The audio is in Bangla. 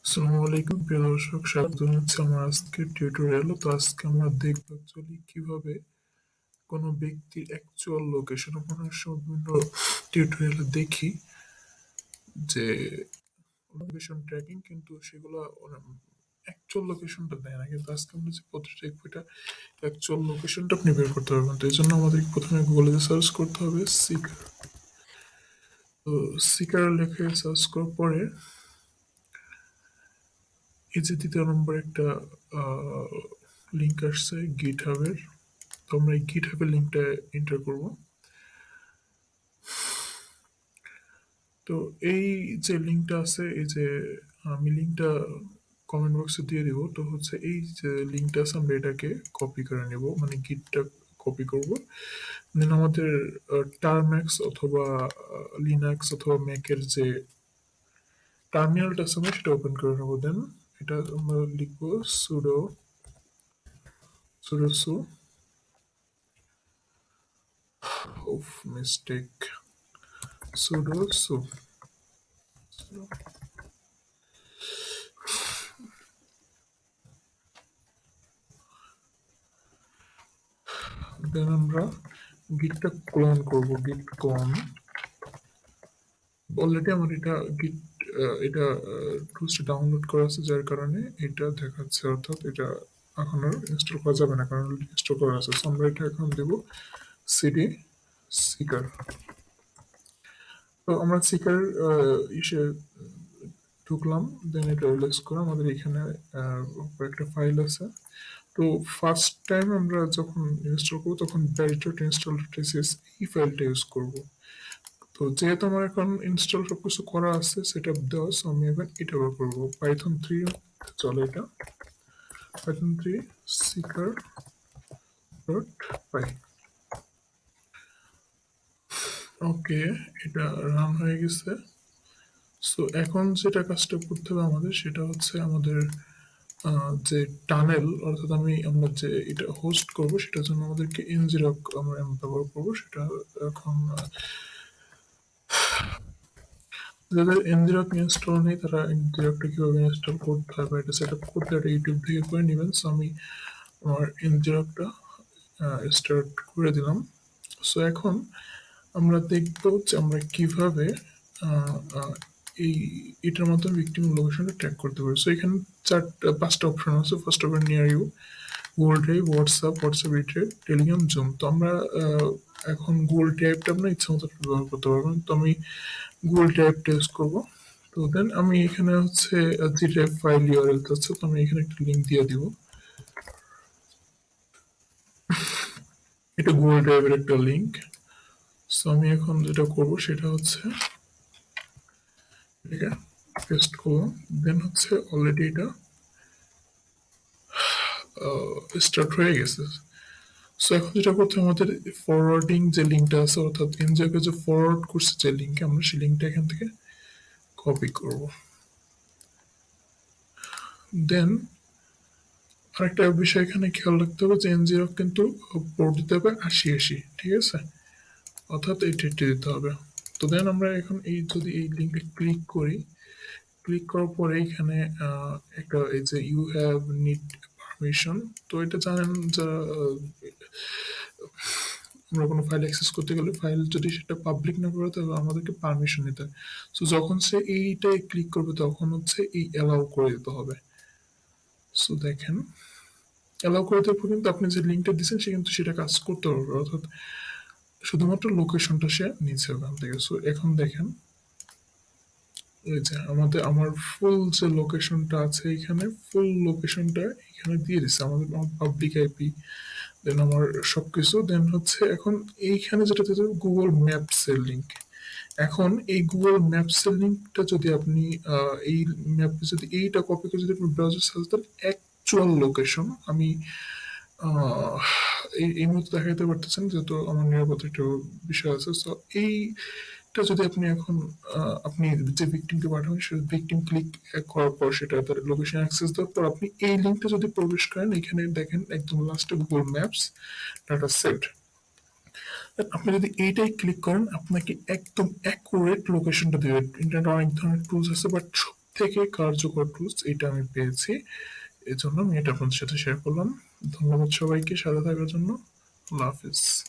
আসসালামু আলাইকুম প্রিয় দর্শক, স্বাগত জানাচ্ছি আমার আজকের টিউটোরিয়ালে। তো আজকে আমরা দেখব অ্যাকচুয়ালি কিভাবে কোনো ব্যক্তির অ্যাকচুয়াল লোকেশন। আমরা অনেক সময় বিভিন্ন টিউটোরিয়ালে দেখি যে লোকেশন ট্র্যাকিং, কিন্তু সেগুলো অ্যাকচুয়াল লোকেশনটা দেয় না। কিন্তু আজকে আমরা যে পদ্ধতি দেখবো এটা অ্যাকচুয়াল লোকেশনটা আপনি বের করতে পারবেন। তো এই জন্য আমাদের প্রথমে গুগলে সার্চ করতে হবে সিকার। তো সিকার লেখে সার্চ করার পরে এই যে দ্বিতীয় নম্বর একটা লিঙ্ক আসছে গিট হাবের। তো আমরা এই গিট হাবের লিঙ্কটা এন্টার করব। তো এই যে লিঙ্কটা আছে, এই যে আমি লিঙ্কটা কমেন্ট বক্সে দিয়ে দিব। তো হচ্ছে এই যে লিঙ্কটা আছে আমরা এটাকে কপি করে নেব, মানে গিটটা কপি করব। দেন আমাদের টার্ম্যাক্স অথবা লিনাক্স অথবা ম্যাকের যে টার্মিনালটা আছে আমরা সেটা ওপেন করে নেবো। দেন এটা আমরা লিখবো সুডো সুডো সু of mistake sudo su। দেন আমরা গিটটা ক্লোন করব, গিট ক্লোন। অলরেডি আমার এটা গিট এটা টুলসটা ডাউনলোড করা আছে, যার কারণে এটা দেখাচ্ছে, অর্থাৎ এটা এখন আর ইনস্টল করা যাবে না, কারণ ইনস্টল করা আছে। সো আমরা এটা এখন দেব সিডি সিকার। তো আমরা সিকার ইসে ঢুকলাম। দেন এটা রিল্যাক্স করে আমাদের এখানে একটা ফাইল আছে। তো ফার্স্ট টাইম আমরা যখন ইনস্টল করবো তখন bash.install.sh এই ফাইলটা ইউজ করব। তো যেহেতু আমার এখন ইনস্টল সবকিছু করা আছে, সেটা দেওয়া, সো আমি এখন এটা ব্যবহার করবো। পাইথন 3 চলে, এটা পাইথন 3 সিকার ডট পাই। ওকে, এটা রান হয়ে গেছে। সো এখন যেটা কাজটা করতে হবে আমাদের, সেটা হচ্ছে আমাদের যে টানেল, অর্থাৎ আমরা যে এটা হোস্ট করব সেটার জন্য আমাদেরকে ngrok আমরা ব্যবহার করব। সেটা এখন যাদের ngrok ইনস্টল নেই তারা ngrokটা কিভাবে ইনস্টল করতে হবে এটা সেট আপ করতে এটা ইউটিউব থেকে করে নেবেন। সো আমি আমার ngrokটা স্টার্ট করে দিলাম। সো এখন আমরা দেখব যে আমরা কিভাবে এই এটার মাধ্যমে ভিকটিম লোকেশনটা ট্র্যাক করতে পারি। সো এখানে পাঁচটা অপশন আছে। First of all near you, Google Drive, WhatsApp ইট্রেড, টেলিগ্রাম, জুম। তো আমরা এখন গুগল ড্রাইভটা আমরা ইচ্ছা মতো ব্যবহার করতে পারবেন। তো আমি গুগল ড্রাইভটা ইউজ করবো। তো দেন আমি এখানে হচ্ছে জি ড্রাইভ ফাইল ইউআরএল আছে, তো আমি এখানে একটা লিঙ্ক দিয়ে দিব। এটা গুগল ড্রাইভের একটা লিঙ্ক। সো আমি এখন যেটা করব সেটা হচ্ছে এটা পেস্ট করলাম। দেন হচ্ছে অলরেডি এটা স্টার্ট হয়ে গেছে। সো এখন যেটা করতে আমাদের ফরওয়ার্ডিং যে লিঙ্কটা আছে, অর্থাৎ এনজিওকে যে ফরওয়ার্ড করছে যে লিঙ্কে, আমরা সেই লিঙ্কটা এখান থেকে কপি করব। দেন আরেকটা বিষয় এখানে খেয়াল রাখতে হবে যে এনজিও কিন্তু পোর্ট দিতে হবে 8080, ঠিক আছে, অর্থাৎ এই ডেটটি দিতে হবে। তো দেন আমরা এখন এই যদি এই লিঙ্কে ক্লিক করি, ক্লিক করার পরে এখানে একটা এই যে ইউ হ্যাভ নিড পারমিশন। তো এটা জানেন যারা আমরা কোনো ফাইল অ্যাক্সেস করতে গেলে ফাইল যদি সেটা পাবলিক না করে তবে আমাদেরকে পারমিশন নিতে হয়। সো যখন সে এইটাই ক্লিক করবে তখন হচ্ছে এই অ্যালাউ করে দিতে হবে। সো দেখেন অ্যালাউ করে দেওয়ার পর কিন্তু আপনি যে লিঙ্কটা দিচ্ছেন সে কিন্তু সেটা কাজ করতে পারবে, অর্থাৎ শুধুমাত্র লোকেশনটা সে নিচ্ছে ওখান থেকে। সো এখন দেখেন এই যে আমার ফুল যে লোকেশনটা আছে এখানে, ফুল লোকেশনটা এখানে দিয়ে দিচ্ছে আমাদের পাবলিক আইপি, দেন আমার সবকিছু। দেন হচ্ছে এখন এইখানে যেটা দিতে হবে গুগল ম্যাপস এর লিঙ্ক। এখন এই গুগল ম্যাপস এর লিঙ্কটা যদি আপনি এই ম্যাপে যদি এইটা কপি করে যদি আপনি ব্রাউজার সার্চ দেন, অ্যাকচুয়াল লোকেশন আমি এই মুহূর্তে দেখাতে পারতেছেন যেহেতু আমার নিরাপত্তা একটা বিষয় আছে। সো এইটা যদি আপনি এখন আপনি যে ভিকটিমকে পাঠাবেন সে ভিকটিম ক্লিক করার পর সেটা তার লোকেশন অ্যাক্সেস দেওয়ার পর আপনি এই লিঙ্কটা যদি প্রবেশ করেন, এখানে দেখেন একদম লাস্টে গুগল ম্যাপস ডাটা সেট। আপনি যদি এইটাই ক্লিক করেন আপনাকে একদম অ্যাকুরেট লোকেশনটা দেবে। ইন্টারনেটে অনেক ধরনের টুলস আছে, বাট সব থেকে কার্যকর টুলস এটা আমি পেয়েছি, এজন্য আমি এটা আপনাদের সাথে শেয়ার করলাম। ধন্যবাদ সবাইকে সাথে থাকার জন্য। আল্লাহ হাফিজ।